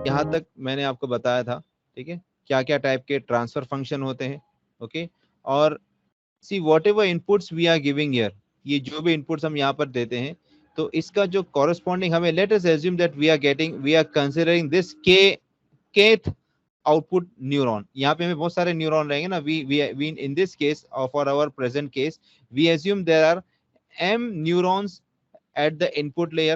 यहाँ तक मैंने आपको बताया था, ठीक है, क्या क्या टाइप के ट्रांसफर फंक्शन होते हैं। ओके, और see whatever inputs we are giving here, ये जो भी इनपुट्स हम यहाँ पर देते हैं, तो इसका जो कॉरेस्पॉन्डिंग हमें, let us assume that we are considering this kth output neuron. यहाँ पे हमें बहुत सारे न्यूरॉन रहेंगे ना, we in this case for our present case we assume there are m neurons at the input layer,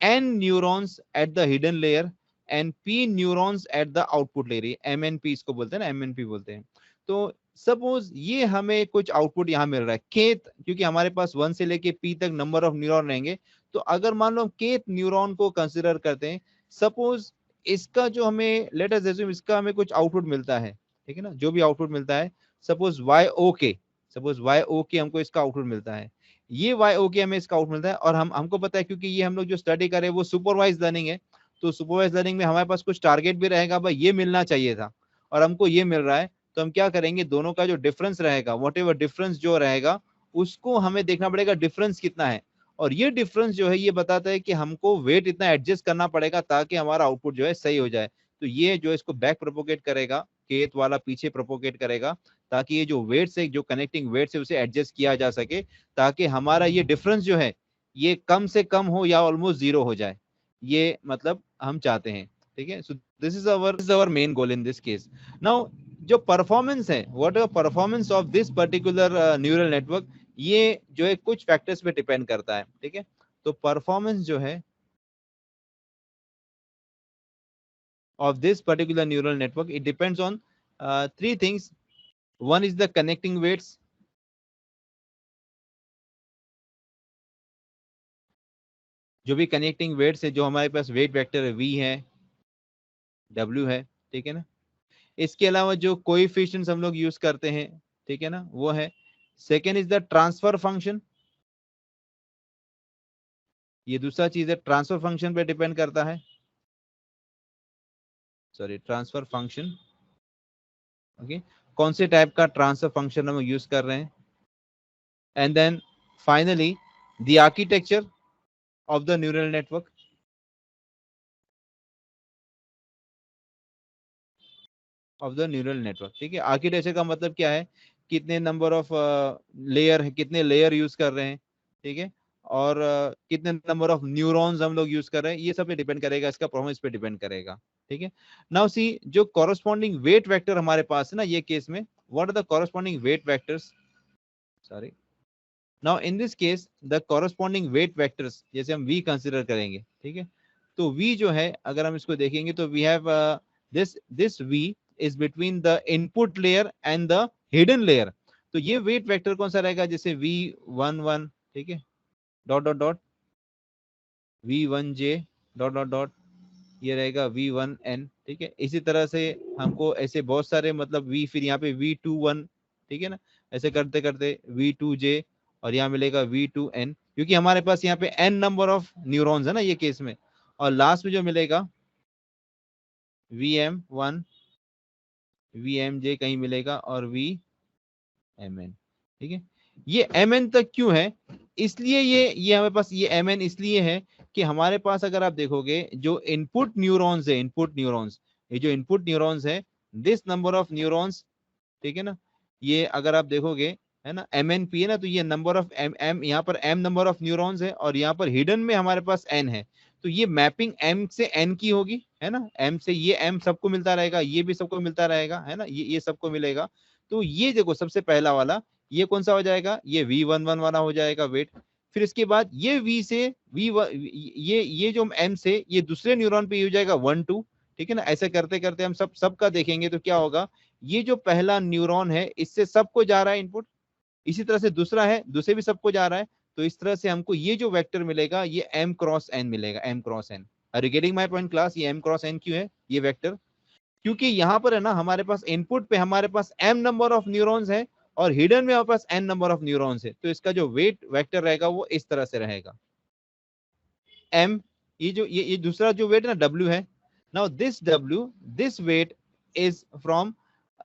n neurons at the hidden layer and p neurons at the output layer। MNP इसको बोलते हैं ना, MNP बोलते हैं। तो suppose ये हमें कुछ आउटपुट यहाँ मिल रहा है केथ, क्योंकि हमारे पास 1 से लेके p तक नंबर ऑफ न्यूरॉन रहेंगे। तो अगर मान लो केथ न्यूरॉन को कंसिडर करते हैं, सपोज इसका जो हमें, लेट अस अज्यूम इसका हमें कुछ आउटपुट मिलता है, ठीक है ना, जो भी आउटपुट मिलता है, सपोज वाई ओ के हमको इसका आउटपुट मिलता है, ये वाई ओ के हमें इसका आउट मिलता है। और हमको पता है, क्योंकि ये हम लोग जो स्टडी करें वो सुपरवाइज लर्निंग है, तो सुपरवाइज लर्निंग में हमारे पास कुछ टारगेट भी रहेगा, भाई ये मिलना चाहिए था और हमको ये मिल रहा है, तो हम क्या करेंगे, दोनों का जो डिफरेंस रहेगा, वॉट एवर डिफरेंस जो रहेगा, उसको हमें देखना पड़ेगा डिफरेंस कितना है। और ये डिफरेंस जो है ये बताता है कि हमको वेट इतना एडजस्ट करना पड़ेगा ताकि हमारा आउटपुट जो है सही हो जाए। तो ये जो इसको बैक प्रोपोगेट करेगा, केथ वाला पीछे प्रोपोगेट करेगा, ताकि ये जो वेट्स है, जो कनेक्टिंग वेट्स है, उसे एडजस्ट किया जा सके, ताकि हमारा ये डिफरेंस जो है ये कम से कम हो या ऑलमोस्ट जीरो हो जाए, ये मतलब हम चाहते हैं। ठीक है, so this is our main goal in this case. Now जो परफॉर्मेंस है, what are performance of this particular neural network, ये जो है कुछ फैक्टर्स पे डिपेंड करता है। ठीक है, तो परफॉर्मेंस जो है of this particular neural network, it depends on three things. One is the connecting weights, जो भी कनेक्टिंग वेट्स है, जो हमारे पास वेट वेक्टर है, वी है, डब्ल्यू है, ठीक है ना। इसके अलावा जो कोएफिशिएंट्स हम लोग यूज करते हैं, ठीक है ना, वो है। Second is the transfer function, ये दूसरा चीज है, ट्रांसफर फंक्शन पे डिपेंड करता है, सॉरी ट्रांसफर फंक्शन। ओके, कौन से टाइप का ट्रांसफर फंक्शन हम यूज कर रहे हैं। And then finally the architecture of the neural network, ठीक है। आर्किटेक्चर का मतलब क्या है, कितने नंबर ऑफ लेयर है, कितने लेयर यूज कर रहे हैं, ठीक है, और कितने नंबर ऑफ न्यूरॉन्स हम लोग यूज कर रहे हैं, ये सब पे डिपेंड करेगा, इसका परफॉर्मेंस पे डिपेंड करेगा। ठीक है, नाउ सी जो कॉरेस्पॉन्डिंग वेट वेक्टर हमारे पास है ना, ये केस में what are the corresponding weight vectors, sorry, now in this case the corresponding weight vectors, जैसे हम वी कंसिडर करेंगे, ठीक है, तो वी जो है अगर हम इसको देखेंगे तो we have this V is between the input layer and the hidden layer. तो ये वेट वेक्टर कौन सा रहेगा, जैसे V11, ठीक है, dot dot dot V1J dot dot dot, ये रहेगा V1N, ठीक है। इसी तरह से हमको ऐसे बहुत सारे मतलब V, फिर यहाँ पे V21, ठीक है ना, ऐसे करते करते V2J, और यहाँ मिलेगा V2N, क्योंकि हमारे पास यहाँ पे N नंबर ऑफ न्यूरॉन्स है ना ये केस में। और लास्ट में जो मिलेगा VM1, VMJ कहीं मिलेगा, और VMN, ठीक है। ये MN तक क्यों है, इसलिए ये हमारे पास ये MN इसलिए है कि हमारे पास अगर आप देखोगे जो इनपुट न्यूरॉन्स है, ये जो इनपुट न्यूरॉन्स है, दिस नंबर ऑफ न्यूरॉन्स, ठीक है ना, ये अगर आप देखोगे है ना, MNP है ना, तो ये नंबर ऑफ M यहाँ पर M नंबर ऑफ न्यूरॉन्स है, और यहाँ पर हिडन में हमारे पास N है। तो ये मैपिंग M से N की होगी, है ना, M से ये M सबको मिलता रहेगा, ये भी सबको मिलता रहेगा, है ना, ये सबको मिलेगा। तो ये देखो सबसे पहला वाला ये कौन सा हो जाएगा, ये V11 वाला हो जाएगा वेट। फिर इसके बाद ये V से ये जो M से ये दूसरे न्यूरॉन पे हो जाएगा 1 2, ठीक है ना। ऐसे करते करते हम सबका देखेंगे तो क्या होगा, ये जो पहला न्यूरॉन है इससे सबको जा रहा है इनपुट, इसी तरह से दूसरा है, दूसरे भी सबको जा रहा है। तो इस तरह से हमको ये जो वेक्टर मिलेगा ये M क्रॉस N मिलेगा, M cross N। Are you getting my point class, ये M क्रॉस N क्यों है ये वेक्टर, क्योंकि यहाँ पर है ना हमारे पास इनपुट पे हमारे पास M नंबर ऑफ न्यूरॉन्स है, और हिडन में हमारे पास N नंबर ऑफ न्यूरॉन्स है। तो इसका जो वेट वेक्टर रहेगा वो इस तरह से रहेगा, M, ये जो ये दूसरा जो वेट है ना W है। Now this W, this weight is from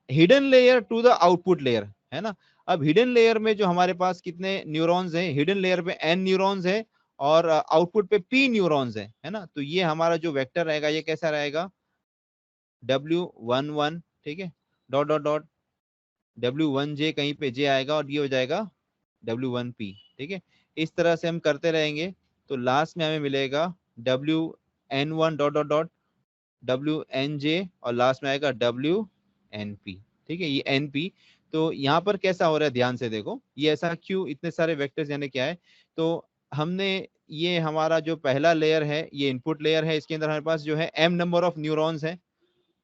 hidden layer to the output layer, है ना। अब हिडन लेयर में जो हमारे पास कितने न्यूरॉन्स हैं, हिडन लेयर पे N न्यूरॉन्स है, और आउटपुट पे p न्यूरॉन्स है ना, तो ये हमारा जो वेक्टर रहेगा ये कैसा रहेगा, W11, ठीक है, डॉट डॉट डॉट W1j, कहीं पे j आएगा और ये हो जाएगा W1p, ठीक है। इस तरह से हम करते रहेंगे तो लास्ट में हमें मिलेगा WN1 dot dot dot WNJ और लास्ट में आएगा WNP, ठीक है, ये NP। तो यहाँ पर कैसा हो रहा है, ध्यान से देखो, ये ऐसा क्यों, इतने सारे वेक्टर्स यानी क्या है, तो हमने ये हमारा जो पहला लेयर है ये इनपुट लेयर है, इसके अंदर हमारे पास जो है m नंबर ऑफ न्यूरॉन्स है।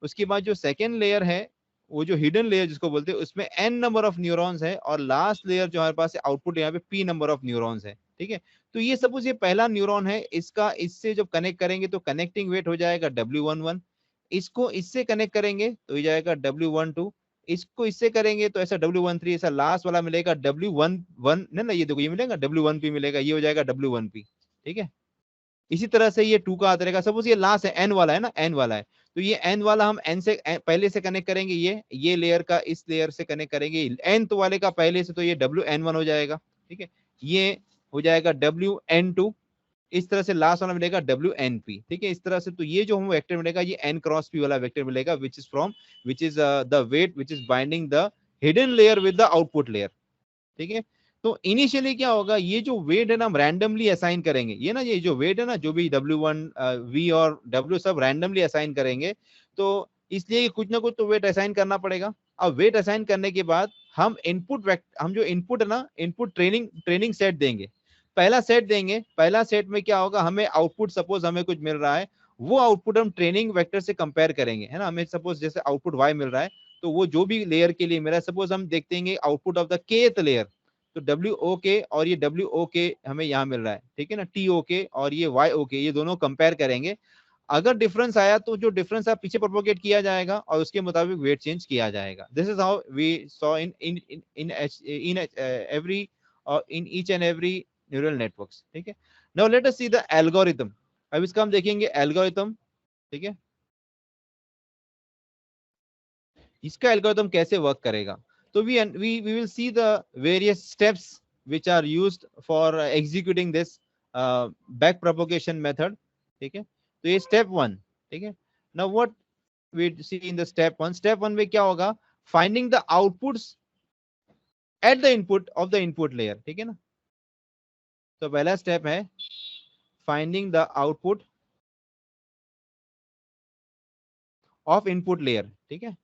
उसके बाद जो सेकेंड लेयर है वो जो हिडन लेयर जिसको बोलते हैं उसमें n नंबर ऑफ न्यूरॉन्स है, और लास्ट लेयर जो हमारे पास है आउटपुट यहाँ पे p नंबर ऑफ न्यूरॉन्स है, ठीक है। तो ये सपोज ये पहला न्यूरॉन है, इसका इससे जब कनेक्ट करेंगे तो कनेक्टिंग वेट हो जाएगा W11, इसको इससे कनेक्ट करेंगे तो ये जाएगा W12, इसको इससे करेंगे तो ऐसा W13, ऐसा लास्ट वाला मिलेगा W11 ना, ये देखो ये मिलेगा W1p मिलेगा, ये हो जाएगा W1p, ठीक है। इसी तरह से ये 2 का आता रहेगा, सपोज ये लास्ट है n वाला है ना, n वाला है, तो ये n वाला हम n से पहले से कनेक्ट करेंगे, ये लेयर का इस लेयर से कनेक्ट करेंगे nth वाले का पहले से, तो ये WN1 हो जाएगा, ठीक है, ये हो जाएगा WN2, इस तरह से लास्ट वाला मिलेगा WNP, ठीक है। इस तरह से तो ये जो हम वेक्टर मिलेगा ये n क्रॉस p वाला वेक्टर मिलेगा, which is the weight which is binding the hidden layer with the output layer, ठीक है। तो इनिशियली क्या होगा, ये जो वेट है ना हम रैंडमली असाइन करेंगे, ये ना ये जो वेट है ना, जो भी W1 V और W सब रैंडमली असाइन करेंगे, तो इसलिए कुछ ना कुछ तो वेट असाइन करना पड़ेगा। अब वेट असाइन करने के बाद हम हम जो इनपुट है ना, इनपुट ट्रेनिंग सेट देंगे, पहला सेट देंगे, पहला सेट में क्या होगा, हमें आउटपुट सपोज हमें कुछ मिल रहा है, वो आउटपुट हम ट्रेनिंग वेक्टर से कंपेयर करेंगे, है ना, हमें सपोज जैसे आउटपुट y मिल रहा है, तो वो जो भी लेयर के लिए मेरा सपोज हम देखते हैं output of the kth layer, तो WOK और ये WOK हमें यहाँ मिल रहा है, ठीक है ना, TOK और ये YOK, ये दोनों कंपेयर करेंगे। अगर डिफरेंस आया तो जो डिफरेंस है पीछे प्रोपोगेट किया जाएगा और उसके मुताबिक वेट चेंज किया जाएगा। This is how we saw in every in each and every neural networks, ठीक है। Now let us see the algorithm. अब इसका हम देखेंगे एल्गोरिथम, ठीक है, इसका एल्गोरिथम कैसे वर्क करेगा। तो we will see the various steps which are used for executing this back propagation method, ठीक है। तो ये स्टेप 1, ठीक है। now what we see in the step 1 में क्या होगा, finding the outputs at the input of the input layer, ठीक है ना। तो पहला स्टेप है finding the output of input layer, ठीक है।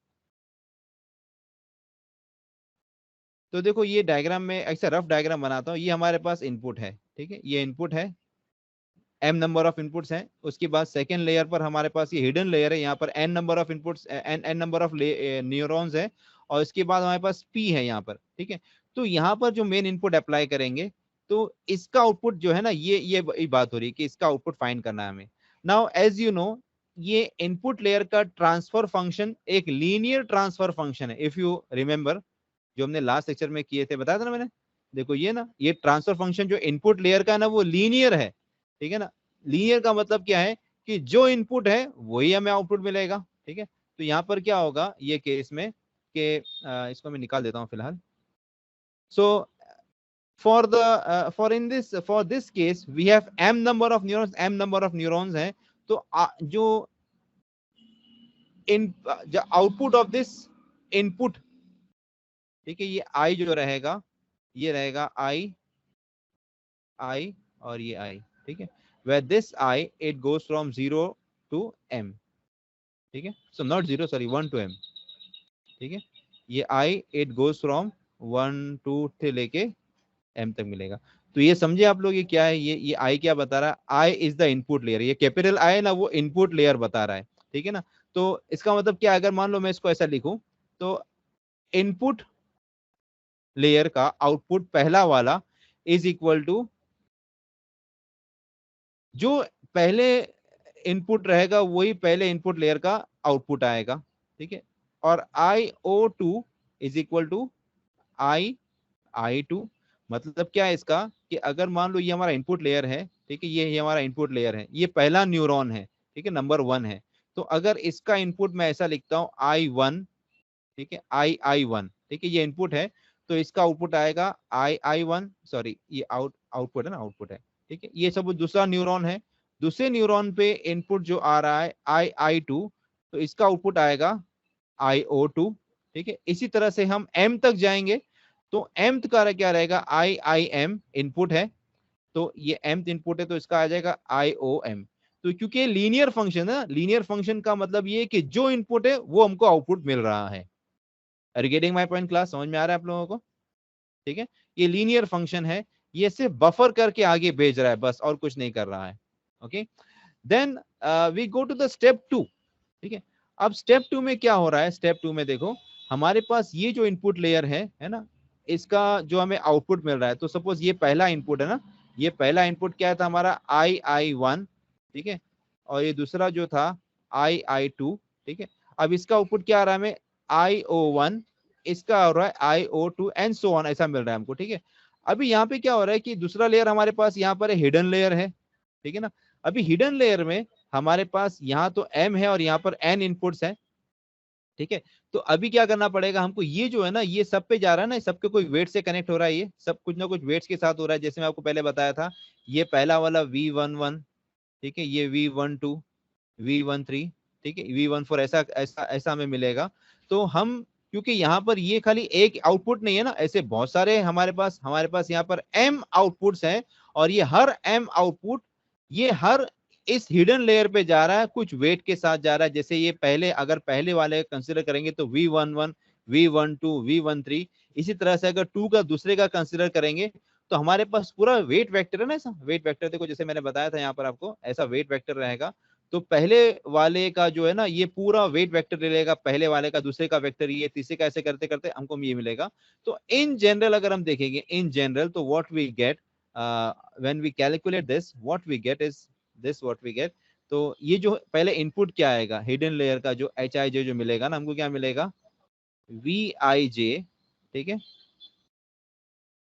तो देखो ये डायग्राम में ऐसा रफ डायग्राम बनाता हूँ, ये हमारे पास इनपुट है, ठीक है, ये इनपुट है, m नंबर ऑफ इनपुट्स हैं। उसके बाद सेकंड लेयर पर हमारे पास ये हिडन लेयर है, यहाँ पर n number of inputs, n number of neurons है, और इसके बाद हमारे पास p है यहाँ पर, ठीक है। तो यहाँ पर जो मेन इनपुट अप्लाई करेंगे तो इसका आउटपुट जो है ना, ये बात हो रही है कि इसका आउटपुट फाइंड करना है हमें। नाउ एज यू नो, ये इनपुट लेयर का ट्रांसफर फंक्शन एक लीनियर ट्रांसफर फंक्शन है। इफ यू रिमेंबर जो हमने लास्ट लेक्चर में किए थे, बताया था ना मैंने, देखो ये ना, ये ट्रांसफर फंक्शन जो इनपुट लेयर का है ना वो लीनियर है, ठीक है ना। लीनियर का मतलब क्या है कि जो इनपुट है वही हमें आउटपुट मिलेगा, ठीक है। तो यहाँ पर क्या होगा ये केस में कि इसको मैं निकाल देता हूँ फिलहाल। सो for this case we have m number of neurons है, तो जो आउटपुट ऑफ दिस इनपुट, ठीक है, ये i जो रहेगा ये रहेगा i और ये i, ठीक है, where this i it goes from 0 to m, ठीक है, so not 0 sorry 1 to m, ठीक है, ये i it goes from 1 2 से लेके m तक मिलेगा। तो ये समझे आप लोग ये क्या है, ये i क्या बता रहा है, i is the input layer, ये कैपिटल i ना वो इनपुट लेयर बता रहा है, ठीक है ना। तो इसका मतलब क्या, अगर मान लो मैं इसको ऐसा लिखूं तो इनपुट लेयर का आउटपुट पहला वाला इज इक्वल टू जो पहले इनपुट रहेगा वही पहले इनपुट लेयर का आउटपुट आएगा, ठीक है। और IO2 is equal to I2, मतलब क्या है इसका कि अगर मान लो ये हमारा इनपुट लेयर है, ठीक है, ये हमारा इनपुट लेयर है, ये पहला न्यूरॉन है, ठीक है, नंबर 1 है, तो अगर इसका इनपुट मैं ऐसा लिखता हूं I1, ठीक है, I1, ठीक है, ये इनपुट है, तो इसका आउटपुट आएगा I1 सॉरी ये आउटपुट है ना, आउटपुट है, ठीक है, ये सब दूसरा न्यूरॉन है। दूसरे न्यूरॉन पे इनपुट जो आ रहा है I2, तो इसका आउटपुट आएगा IO2। ठीक है, इसी तरह से हम M तक जाएंगे, तो mth का क्या रहेगा, IIM इनपुट है, तो ये mth इनपुट है, तो इसका आ जाएगा IOM। तो क्योंकि लीनियर फंक्शन है, लीनियर फंक्शन का मतलब ये है कि जो इनपुट है वो हमको आउटपुट मिल रहा है। Are you getting my point class, समझ में आ रहा है आप लोगों को? ठीक है, ये लीनियर फंक्शन है, ये सिर्फ बफर करके आगे भेज रहा है बस, और कुछ नहीं कर रहा है। Okay, then we go to the step 2। ठीक है, अब स्टेप 2 में क्या हो रहा है, स्टेप 2 में देखो हमारे पास ये जो इनपुट लेयर है ना, इसका जो हमें आउटपुट मिल रहा है, तो सपोज ये पहला इनपुट है ना, ये पहला इनपुट क्या था हमारा II1। ठीक है, और ये दूसरा जो था II2। ठीक है, अब इसका आउटपुट क्या आ रहा है हमें, IO1, इसका हो रहा है IO2 एंड सो ऑन, ऐसा मिल रहा है हमको। ठीक है, अभी यहाँ पे क्या हो रहा है कि दूसरा लेयर हमारे पास यहाँ पर हिडन लेयर है। ठीक है ना, अभी हिडन लेयर में हमारे पास यहाँ तो M है और यहाँ पर N इनपुट्स है। ठीक है, तो अभी क्या करना पड़ेगा हमको, ये जो है ना, ये सब पे जा रहा है ना, सबके कोई वेट से कनेक्ट हो रहा है, ये सब कुछ ना कुछ वेट्स के साथ हो रहा है। जैसे मैं आपको पहले बताया था, ये पहला वाला V11, ठीक है, ये V12, V13, ठीक है, V14, ऐसा ऐसा ऐसा हमें मिलेगा। तो हम, क्योंकि यहाँ पर ये खाली एक आउटपुट नहीं है ना, ऐसे बहुत सारे हमारे पास यहाँ पर M आउटपुट्स हैं, और ये हर M आउटपुट, ये हर इस हिडन लेयर पे जा रहा है, कुछ वेट के साथ जा रहा है। जैसे ये पहले, अगर पहले वाले कंसीडर करेंगे तो V11, V12, V13, इसी तरह से अगर 2 का दूसरे का कंसीडर करेंगे, तो हमारे पास पूरा वेट वेक्टर है ना, ऐसा वेट वेक्टर देखो, जैसे मैंने बताया था यहाँ पर आपको, ऐसा वेट वेक्टर रहेगा। तो पहले वाले का जो है ना, ये पूरा वेट वेक्टर ले लेगा, पहले वाले का, दूसरे का वेक्टर, ये तीसरे का, ऐसे करते करते हमको ये मिलेगा। तो इन जनरल अगर हम देखेंगे, इन जनरल, तो what we get when we calculate this, what we get is this, what we get. तो ये जो पहले इनपुट क्या आएगा, हिडन लेयर का जो HIJ जो मिलेगा ना, हमको क्या मिलेगा, VIJ, ठीक है,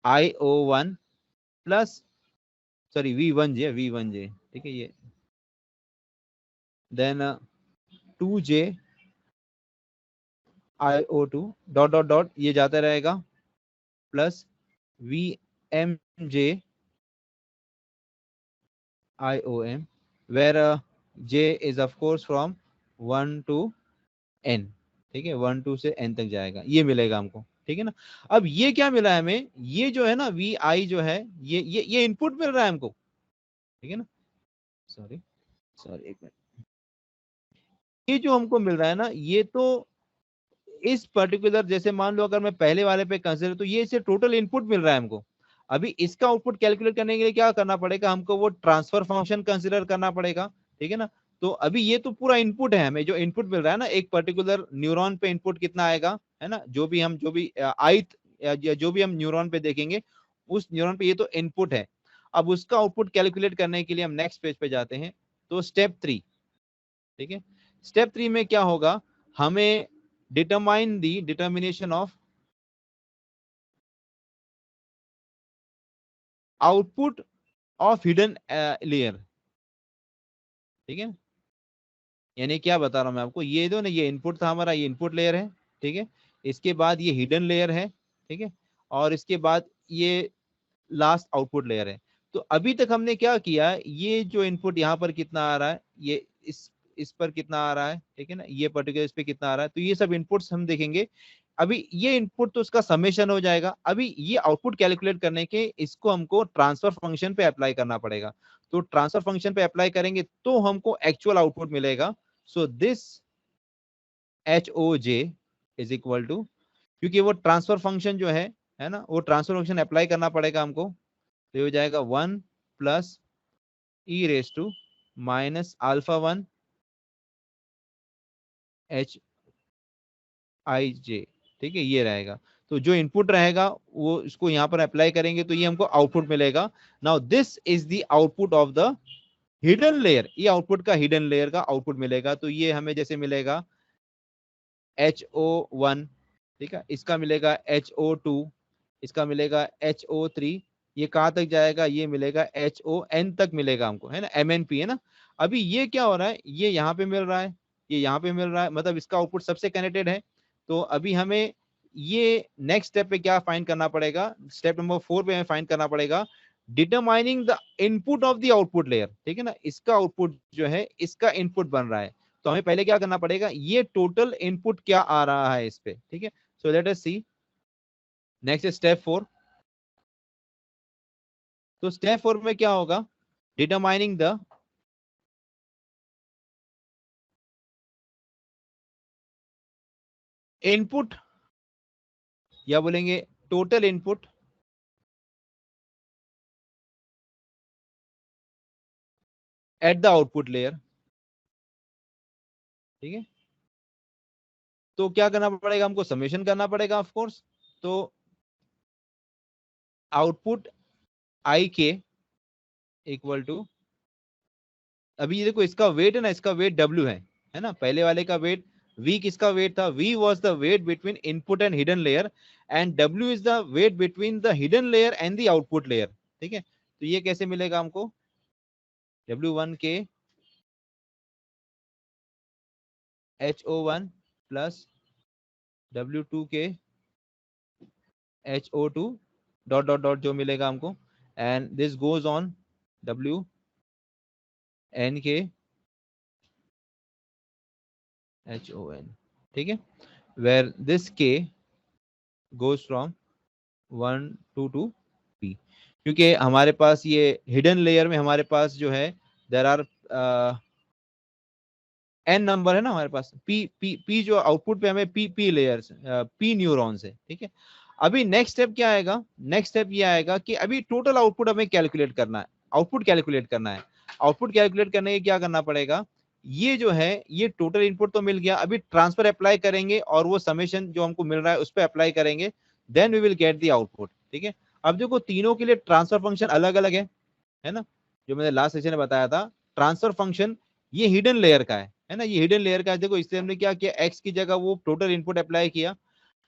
IO1 प्लस, सॉरी V1J, ठीक है, ये then 2J IO2 dot dot dot, ये जाता रहेगा, plus VMJ IOM, where J is of course from 1 to N। ठीक है, 1 2 से N तक जाएगा, ये मिलेगा हमको। ठीक है ना, अब ये क्या मिला है हमें, ये जो है ना VI जो है, ये इनपुट मिल रहा है हमको। ठीक है ना, सॉरी सॉरी एक मिनट, ये जो हमको मिल रहा है ना, ये तो इस पर्टिकुलर, जैसे मान लो अगर मैं पहले वाले पे कंसीडर, तो ये इसे टोटल इनपुट मिल रहा है हमको। अभी इसका आउटपुट कैलकुलेट करने के लिए क्या करना पड़ेगा हमको, वो ट्रांसफर फंक्शन कंसीडर करना पड़ेगा। ठीक है ना, तो अभी ये तो पूरा इनपुट है, हमें जो इनपुट मिल रहा है ना, एक पर्टिकुलर न्यूरॉन पे इनपुट कितना आएगा, है ना, जो भी आइथ, या जो भी हम न्यूरॉन पे देखेंगे, उस न्यूरॉन पे ये तो इनपुट है। अब उसका आउटपुट कैलकुलेट करने के लिए हम नेक्स्ट पेज पे जाते हैं, तो स्टेप 3। ठीक है, स्टेप 3 में क्या होगा, हमें determine the determination of output of hidden layer। ठीक है, यानी क्या बता रहा हूं मैं आपको, ये दो ना, ये इनपुट था हमारा, ये इनपुट लेयर है। ठीक है, इसके बाद ये हिडन लेयर है। ठीक है, और इसके बाद ये लास्ट आउटपुट लेयर है। तो अभी तक हमने क्या किया, ये जो इनपुट यहाँ पर कितना आ रहा है, ये इस पर कितना आ रहा है, ठीक है ना, ये पर्टिकुलर इस पे कितना आ रहा है, तो ये सब इनपुट्स हम देखेंगे। अभी ये इनपुट तो उसका समेशन हो जाएगा। अभी ये आउटपुट कैलकुलेट करने के, इसको हमको ट्रांसफर फंक्शन पे अप्लाई करना पड़ेगा। तो ट्रांसफर फंक्शन पे अप्लाई करेंगे तो हमको एक्चुअल आउटपुट मिलेगा। So this HOJ is equal to, क्योंकि वो ट्रांसफर फंक्शन जो है ना, वो ट्रांसफर फंक्शन अप्लाई करना पड़ेगा हमको, तो ये हो जाएगा 1 प्लस e⁻⁻α1 HIJ। ठीक है, ये रहेगा। तो जो इनपुट रहेगा वो इसको यहाँ पर अप्लाई करेंगे, तो ये हमको आउटपुट मिलेगा। Now this is the output of the hidden layer, ये आउटपुट का हिडन लेयर का आउटपुट मिलेगा। तो ये हमें जैसे मिलेगा HO1, ठीक है, इसका मिलेगा HO2, इसका मिलेगा HO3, ये कहां तक जाएगा, ये मिलेगा HON तक मिलेगा हमको, है ना, MNP है ना। अभी ये क्या हो रहा है, ये यहाँ पे मिल रहा है, ये यहाँ पे मिल रहा है, मतलब इसका आउटपुट सबसे कनेक्टेड है। तो अभी हमें ये नेक्स्ट स्टेप पे क्या फाइंड करना पड़ेगा, स्टेप नंबर 4 पे हमें फाइंड करना पड़ेगा determining the input of the output layer, ठीक है ना, इसका आउटपुट जो है इसका इनपुट बन रहा है, तो हमें पहले क्या करना पड़ेगा, ये टोटल इनपुट क्या आ रहा है इस पे, ठीक है। सो लेट अस सी नेक्स्ट स्टेप 4। तो स्टेप 4 में क्या होगा, डिटरमाइनिंग द इनपुट, या बोलेंगे total input eight the output layer, ठीक है। तो क्या करना पड़ेगा हमको, समेशन करना पड़ेगा ऑफ कोर्स। तो आउटपुट आई के इक्वल टू, अभी ये देखो इसका वेट है ना, इसका वेट डब्ल्यू है ना, पहले वाले का वेट v, किसका वेट था, v was the weight between input and hidden layer and w is the weight between the hidden layer and the output layer, ठीक है। तो ये कैसे मिलेगा हमको, w1 के ho1 प्लस w2 के ho2 डॉट डॉट डॉट जो मिलेगा हमको, and this goes on w n के HON, ठीक है, वेर दिस के गोज फ्रॉम 1 to p, क्योंकि हमारे पास ये हिडन लेयर में हमारे पास जो है देर आर n नंबर है ना हमारे पास, p जो आउटपुट पे हमें p लेयर्स p न्यूरॉन्स है, ठीक है। अभी नेक्स्ट स्टेप क्या आएगा, नेक्स्ट स्टेप ये आएगा कि अभी टोटल आउटपुट हमें कैलकुलेट करना है, आउटपुट कैलकुलेट करना है। आउटपुट कैलकुलेट करने के क्या करना पड़ेगा, ये जो है ये टोटल इनपुट तो मिल गया, अभी ट्रांसफर अप्लाई करेंगे और वो समेशन जो हमको मिल रहा है उस पर अप्लाई करेंगे, then we will get the output, ठीक है। अब देखो तीनों के लिए ट्रांसफर फंक्शन अलग अलग है ना, जो मैंने लास्ट सेशन में बताया था। ट्रांसफर फंक्शन ये हिडन लेयर का है ना, ये हिडन लेयर का है। देखो इससे हमने क्या किया, एक्स की जगह वो टोटल इनपुट अप्लाई किया।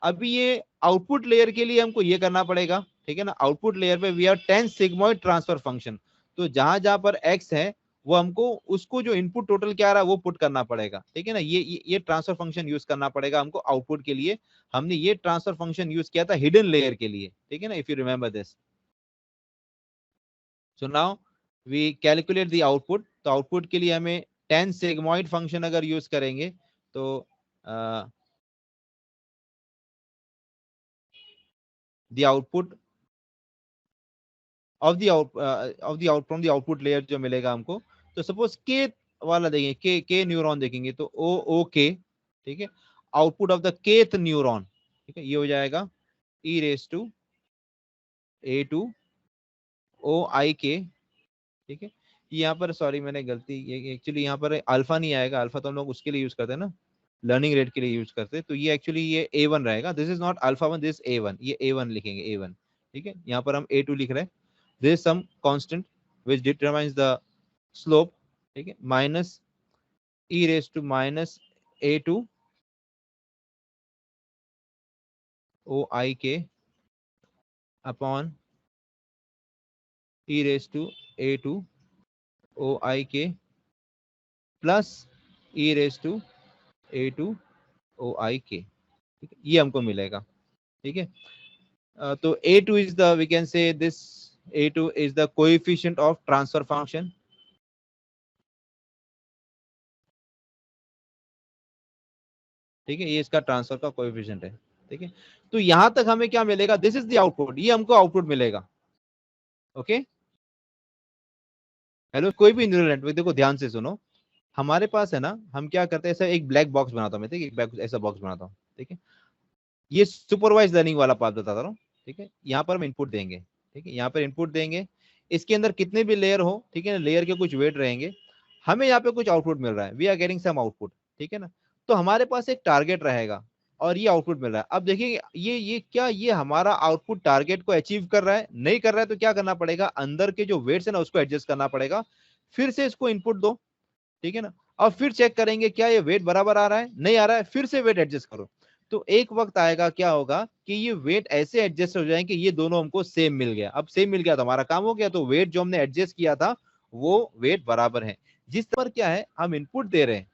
अभी ये आउटपुट लेयर के लिए हमको ये करना पड़ेगा, ठीक है ना, आउटपुट लेयर पे we are 10 sigmoid transfer function, तो जहां जहां पर एक्स है वो हमको उसको जो इनपुट टोटल क्या आ रहा है वो पुट करना पड़ेगा, ठीक है ना। ये ट्रांसफर फंक्शन यूज करना पड़ेगा हमको आउटपुट के लिए। हमने ये ट्रांसफर फंक्शन यूज किया था हिडन लेयर के लिए, ठीक है ना, if you remember this. So now we calculate the output, तो आउटपुट के लिए हमें 10 सिग्मॉइड फंक्शन अगर यूज करेंगे तो the output of the out from the output layer जो मिलेगा हमको, तो सपोज के वाला देखेंगे, के न्यूरॉन देखेंगे तो ओ के, ठीक है, output of the kth neuron, ठीक है, ये हो जाएगा E raise to A to O I K, ठीक है। यहाँ पर सॉरी मैंने गलती, ये एक्चुअली यहाँ पर अल्फा नहीं आएगा, अल्फा तो हम लोग उसके लिए यूज करते हैं ना, लर्निंग रेट के लिए यूज करते हैं, तो ये एक्चुअली ये A1 रहेगा, this is not alpha 1, this A1, ये A1 लिखेंगे A1, ठीक है। यहाँ पर हम A2 लिख रहे हैं, this is some constant which determines the slope, ठीक है, minus E raise to minus A2 O I K upon E raise to A2 O I K plus E raise to A2 O I K, ठीक है, ये हमको मिलेगा, ठीक है। तो A2 is the, we can say this A2 is the coefficient of transfer function, ठीक है, ये इसका ट्रांसफर का कोएफिशिएंट है, ठीक है। तो यहां तक हमें क्या मिलेगा, दिस इज द आउटपुट, ये हमको आउटपुट मिलेगा, ओके। हेलो, कोई भी न्यूरल नेटवर्क देखो ध्यान से सुनो, हमारे पास है ना, हम क्या करते हैं, ऐसा एक ब्लैक बॉक्स बनाता हूं मैं, ठीक है, एक ऐसा बॉक्स बनाता हूं, ठीक है। ये सुपरवाइज लर्निंग वाला पार्ट बताता रहा हूँ, ठीक है। यहाँ पर हम इनपुट देंगे, ठीक है, यहाँ पर इनपुट देंगे, इसके अंदर कितने भी लेयर हो, ठीक है ना, लेयर के कुछ वेट रहेंगे, हमें यहाँ पे कुछ आउटपुट मिल रहा है, we are getting some output, ठीक है ना। तो हमारे पास एक टारगेट रहेगा और ये आउटपुट मिल रहा है। अब देखिए ये क्या, ये हमारा आउटपुट टारगेट को अचीव कर रहा है, नहीं कर रहा है, तो क्या करना पड़ेगा, अंदर के जो वेट्स है ना उसको एडजस्ट करना पड़ेगा, फिर से इसको इनपुट दो, ठीक है ना। अब फिर चेक करेंगे क्या ये वेट बराबर आ रहा है, नहीं आ रहा है, फिर से वेट एडजस्ट करो। तो एक वक्त आएगा क्या होगा कि ये वेट ऐसे एडजस्ट हो जाएंगे कि ये दोनों हमको सेम मिल गया। अब सेम मिल गया तो हमारा काम हो गया, तो वेट जो हमने एडजस्ट किया था वो वेट बराबर है। जिस पर क्या है, हम इनपुट दे रहे हैं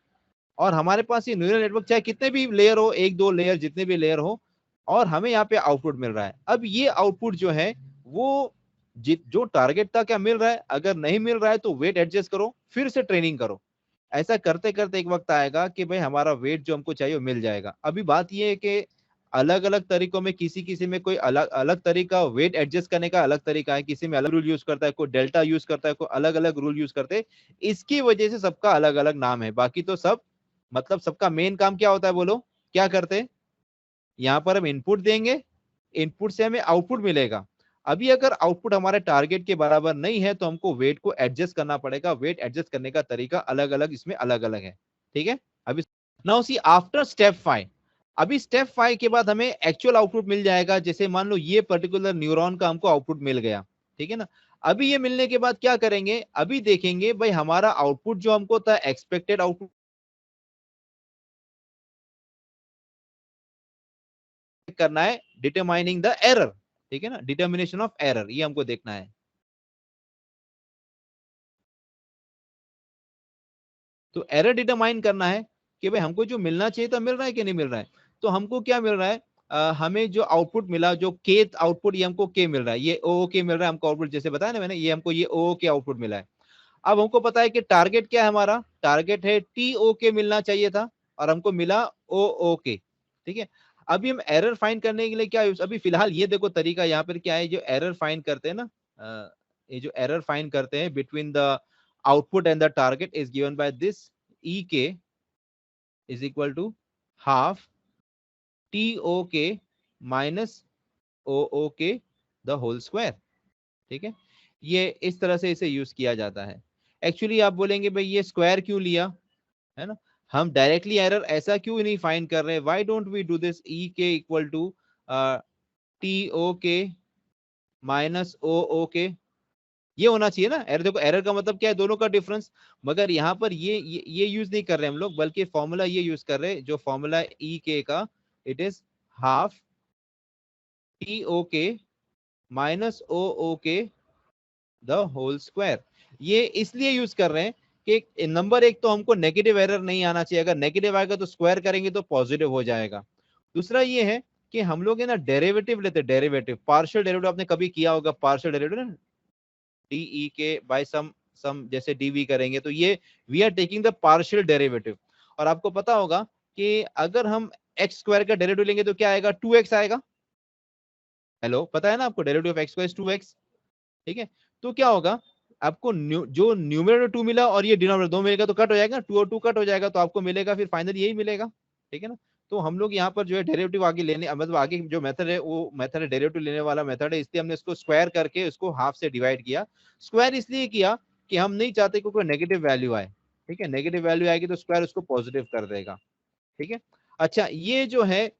और हमारे पास ये न्यूरल नेटवर्क चाहे कितने भी लेयर हो, एक दो लेयर जितने भी लेयर हो, और हमें यहाँ पे आउटपुट मिल रहा है। अब ये आउटपुट जो है वो जो टारगेट था क्या मिल रहा है, अगर नहीं मिल रहा है तो वेट एडजस्ट करो, फिर से ट्रेनिंग करो। ऐसा करते करते एक वक्त आएगा कि भाई हमारा वेट जो हमको चाहिए वो मिल जाएगा। अभी बात ये है कि अलग अलग तरीकों में, किसी किसी में कोई अलग अलग तरीका, वेट एडजस्ट करने का अलग तरीका है, किसी में अलग रूल यूज करता है, कोई डेल्टा यूज करता है, कोई अलग अलग रूल यूज करते हैं। इसकी वजह से सबका अलग अलग नाम है। बाकी तो सब मतलब सबका मेन काम क्या होता है बोलो, क्या करते हैं? यहाँ पर हम इनपुट देंगे, इनपुट से हमें आउटपुट मिलेगा। अभी अगर आउटपुट हमारे टारगेट के बराबर नहीं है तो हमको वेट को एडजस्ट करना पड़ेगा। वेट एडजस्ट करने का तरीका अलग अलग इसमें अलग अलग है, ठीक है। अभी नाउ सी आफ्टर स्टेप 5, अभी स्टेप 5 के बाद हमें एक्चुअल आउटपुट मिल जाएगा। जैसे मान लो ये पर्टिकुलर न्यूरॉन का हमको आउटपुट मिल गया, ठीक है ना। अभी ये मिलने के बाद क्या करेंगे, अभी देखेंगे भाई हमारा आउटपुट जो हमको था एक्सपेक्टेड आउटपुट करना है, डिटरमाइनिंग द एरर, ठीक है ना, डिटर्मिनेशन ऑफ एरर, ये हमको देखना है। तो एरर डिटरमाइन करना है कि भाई हमको जो मिलना चाहिए था मिल रहा है कि नहीं मिल रहा है। तो हमको क्या मिल रहा है, हमें जो आउटपुट मिला, जो के आउटपुट, ये हमको के मिल रहा है, ये ओ के मिल रहा है हमको आउटपुट, जैसे बताया ना मैंने, ये हमको ये ओ के आउटपुट मिला है। अब हमको पता है कि टारगेट क्या है, हमारा टारगेट है टी ओ के मिलना चाहिए था, और हमको मिला ओ ओ के, ठीक है। अभी हम एरर फाइंड करने के लिए क्या यूज, अभी फिलहाल ये देखो तरीका यहाँ पर क्या है, जो एरर फाइंड करते हैं ना, ये जो एरर फाइंड करते हैं between the output and the target is given by this E K is equal to half T O K minus ओ ओ के द होल स्क्वायर, ठीक है। ये इस तरह से इसे यूज किया जाता है। एक्चुअली आप बोलेंगे भाई ये स्क्वायर क्यों लिया, है ना, हम डायरेक्टली एरर ऐसा क्यों नहीं फाइंड कर रहे, why don't we do this E K equal to T O K minus ओ ओ के, ये होना चाहिए ना एरर। देखो एरर का मतलब क्या है, दोनों का डिफरेंस। मगर यहाँ पर ये यूज नहीं कर रहे हम लोग, बल्कि फॉर्मूला ये यूज कर रहे हैं, जो फॉर्मूला ई के का, it is half T O K minus ओ ओ के द होल स्क्वायर। ये इसलिए यूज कर रहे हैं कि नंबर एक तो हमको नेगेटिव एरर नहीं आना चाहिए, अगर नेगेटिव आएगा तो स्क्वायर करेंगे तो पॉजिटिव हो जाएगा। दूसरा ये है कि हम लोग है ना डेरिवेटिव लेते, डेरिवेटिव पार्शियल डेरिवेटिव आपने कभी किया होगा, पार्शियल डेरिवेटिव ना, डी के बाय सम जैसे डीवी करेंगे, तो ये we are taking the partial derivative. और आपको पता होगा कि अगर हम एक्स स्क्वायर का डेरिवेटिव लेंगे तो क्या आएगा, 2x आएगा। हेलो, पता है ना आपको, derivative of x square 2x, ठीक है। तो क्या होगा, आपको जो न्यूमरेटर 2 मिला और ये डिनोमिनेटर 2 मिलेगा तो कट हो जाएगा, 2 और 2 कट हो जाएगा, तो आपको मिलेगा फिर फाइनल यही मिलेगा, ठीक है ना। तो हम लोग यहाँ पर जो है डेरिवेटिव आगे लेने, मतलब आगे जो मेथड है वो मेथड है डेरिवेटिव लेने वाला मेथड है, इसलिए हमने इसको स्क्वायर करके उसको हाफ से डिवाइड किया। स्क्वायर इसलिए किया कि हम नहीं चाहते कि कोई नेगेटिव वैल्यू आए, ठीक है, नेगेटिव वैल्यू आएगी तो स्क्वायर उसको पॉजिटिव कर देगा, ठीक है। अच्छा, ये जो है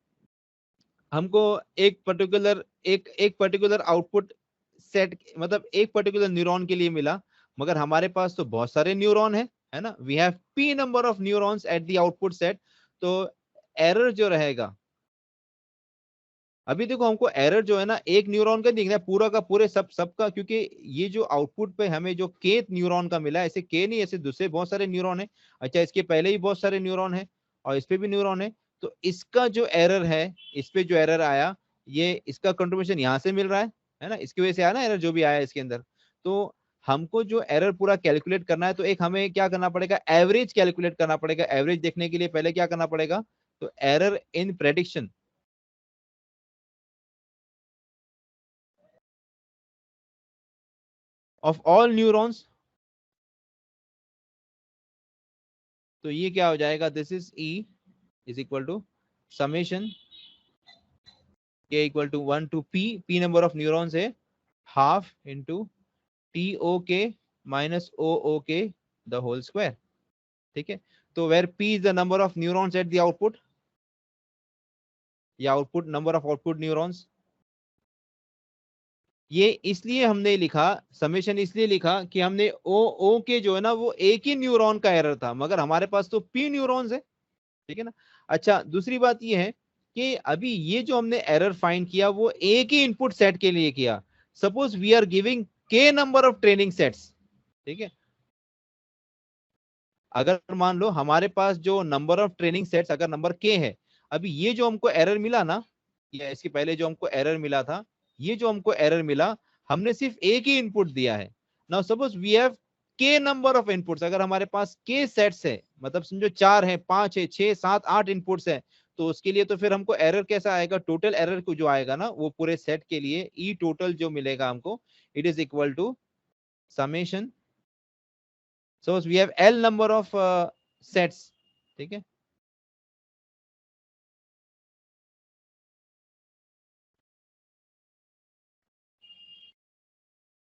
हमको एक पर्टिकुलर आउटपुट सेट, मतलब एक पर्टिकुलर न्यूरॉन के लिए मिला, मगर हमारे पास तो बहुत सारे न्यूरॉन है ना, we have P number of neurons at the output set. तो एरर जो रहेगा, अभी देखो हमको एरर जो है ना एक न्यूरॉन का दिखना है, पूरा का पूरे सबका, क्योंकि ये जो आउटपुट पे हमें जो के न्यूरॉन का मिला है, ऐसे के नहीं, ऐसे दूसरे बहुत सारे न्यूरॉन है। अच्छा, इसके पहले ही बहुत सारे न्यूरॉन है और इस पे भी न्यूरॉन है, तो इसका जो एरर है, इस पे जो एरर आया, ये इसका कंट्रीब्यूशन यहाँ से मिल रहा है ना, इसकी वजह से आया ना एरर जो भी आया इसके अंदर। तो हमको जो एरर पूरा कैलकुलेट करना है, तो एक हमें क्या करना पड़ेगा, एवरेज कैलकुलेट करना पड़ेगा। एवरेज देखने के लिए पहले क्या करना पड़ेगा, तो error in prediction of all neurons, तो ये क्या हो जाएगा, this is E is equal to summation K equal to 1 to P, P number of neurons है, half into T O K minus ओ ओ के द होल स्क्वायर, ठीक है। तो where P is the number of neurons at the output, या output number of output neurons. ये इसलिए हमने लिखा समेशन, इसलिए लिखा कि हमने ओ ओ के जो है ना वो एक ही न्यूरॉन का एरर था, मगर हमारे पास तो पी न्यूरॉन्स है, ठीक है ना। अच्छा, दूसरी बात ये है कि अभी ये जो हमने एरर फाइंड किया वो एक ही इनपुट सेट के लिए किया। सपोज वी आर गिविंग के नंबर ऑफ ट्रेनिंग सेट्स, ठीक है। अगर मान लो हमारे पास जो नंबर ऑफ ट्रेनिंग सेट्स अगर नंबर के है, अभी ये जो हमको एरर मिला ना, या इसके पहले जो हमको एरर मिला था, ये जो हमको एरर मिला, हमने सिर्फ एक ही इनपुट दिया है। नाउ सपोज वी हैव के नंबर ऑफ इनपुट्स, अगर हमारे पास के सेट्स है, मतलब समझो 4 है, 5 है, 6, 7, 8 इनपुट्स है, तो उसके लिए तो फिर हमको एरर कैसा आएगा, टोटल एरर को जो आएगा ना वो पूरे सेट के लिए ई टोटल जो मिलेगा हमको, it is equal to summation, suppose we have L number of sets, ठीक है,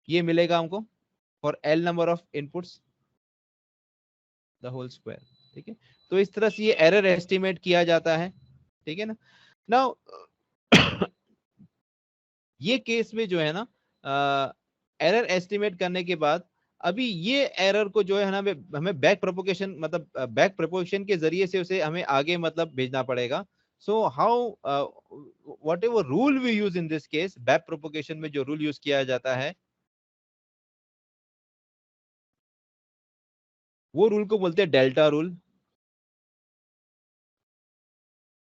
ये मिलेगा हमको for L number of inputs the whole square, ठीक है। तो इस तरह से ये एरर एस्टिमेट किया जाता है, ठीक है ना। नाउ ये केस में जो है ना एरर एस्टिमेट करने के बाद अभी ये एरर को जो है ना हमें बैक प्रोपोगेशन, मतलब बैक प्रोपोगेशन के जरिए से उसे हमें आगे मतलब भेजना पड़ेगा। So how whatever rule we use in this case, back propagation में जो रूल यूज किया जाता है वो रूल को बोलते हैं डेल्टा रूल,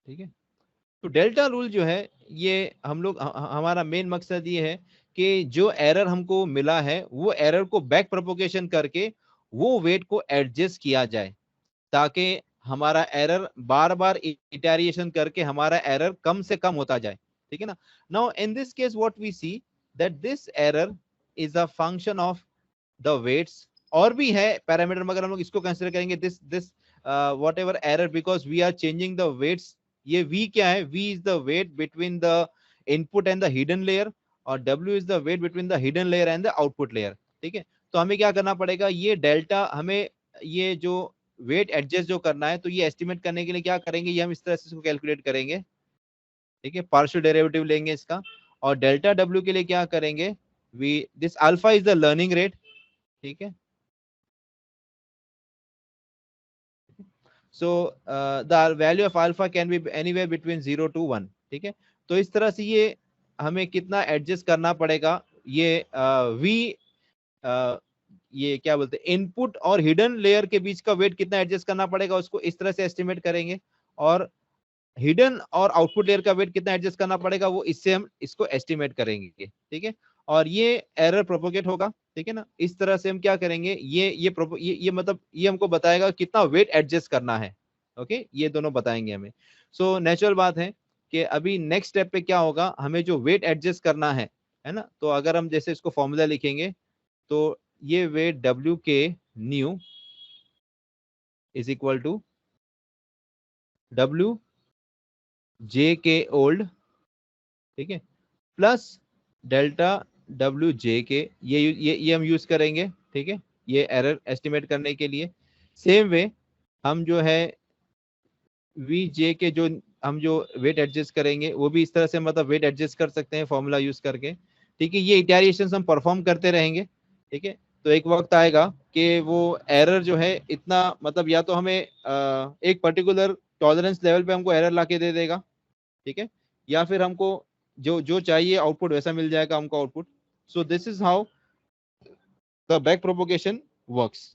ठीक है। तो डेल्टा रूल जो है ये हम लोग हमारा मेन मकसद ये है कि जो एरर हमको मिला है वो एरर को बैक प्रोपोगेशन करके वो वेट को एडजस्ट किया जाए, ताकि हमारा एरर बार बार इटरेशन करके हमारा एरर कम से कम होता जाए, ठीक है ना। Now in this case what we see that this error is a function of the weights, और भी है पैरामीटर मगर हम लोग इसको कंसीडर करेंगे this this whatever error, because we are changing the weights. ये v क्या है, v is the weight between the input and the hidden layer, और w is the weight between the hidden layer and the output layer, ठीक है। तो हमें क्या करना पड़ेगा, ये डेल्टा हमें ये जो वेट एडजस्ट जो करना है, तो ये एस्टिमेट करने के लिए क्या करेंगे, ये हम इस तरह से इसको कैलकुलेट करेंगे, ठीक है, पार्शियल डेरिवेटिव लेंगे इसका, और डेल्टा w के लिए क्या करेंगे, we this alpha is the learning rate, ठीक है। So the value of alpha can be anywhere between 0 to 1, ठीक है। तो इस तरह से ये हमें कितना एडजस्ट करना पड़ेगा, ये वी ये क्या बोलते हैं, इनपुट और हिडन लेयर के बीच का वेट कितना एडजस्ट करना पड़ेगा, उसको इस तरह से एस्टिमेट करेंगे, और हिडन और आउटपुट लेयर का वेट कितना एडजस्ट करना पड़ेगा वो इससे हम इसको एस्टिमेट करेंगे, ठीक है। और ये एरर प्रोपोगेट होगा, ठीक है ना। इस तरह से हम क्या करेंगे, ये मतलब ये हमको बताएगा कितना वेट एडजस्ट करना है, ओके, ये दोनों बताएंगे हमें। सो नेचुरल बात है कि अभी नेक्स्ट स्टेप पे क्या होगा, हमें जो वेट एडजस्ट करना है ना, तो अगर हम जैसे इसको फॉर्मूला लिखेंगे, तो ये weight W K new is equal to W J K old, ठीक है, प्लस डेल्टा डब्ल्यू जे के, ये हम यूज करेंगे, ठीक है, ये एरर एस्टिमेट करने के लिए। सेम वे हम जो है वी जे के जो हम जो वेट एडजस्ट करेंगे वो भी इस तरह से मतलब वेट एडजस्ट कर सकते हैं फॉर्मूला यूज करके, ठीक है। ये इटरेशंस हम परफॉर्म करते रहेंगे, ठीक है। तो एक वक्त आएगा कि वो एरर जो है इतना मतलब या तो हमें एक पर्टिकुलर टॉलरेंस लेवल पे हमको एरर ला के दे देगा, ठीक है, या फिर हमको जो जो चाहिए आउटपुट वैसा मिल जाएगा हमको output. So this is how the back propagation works.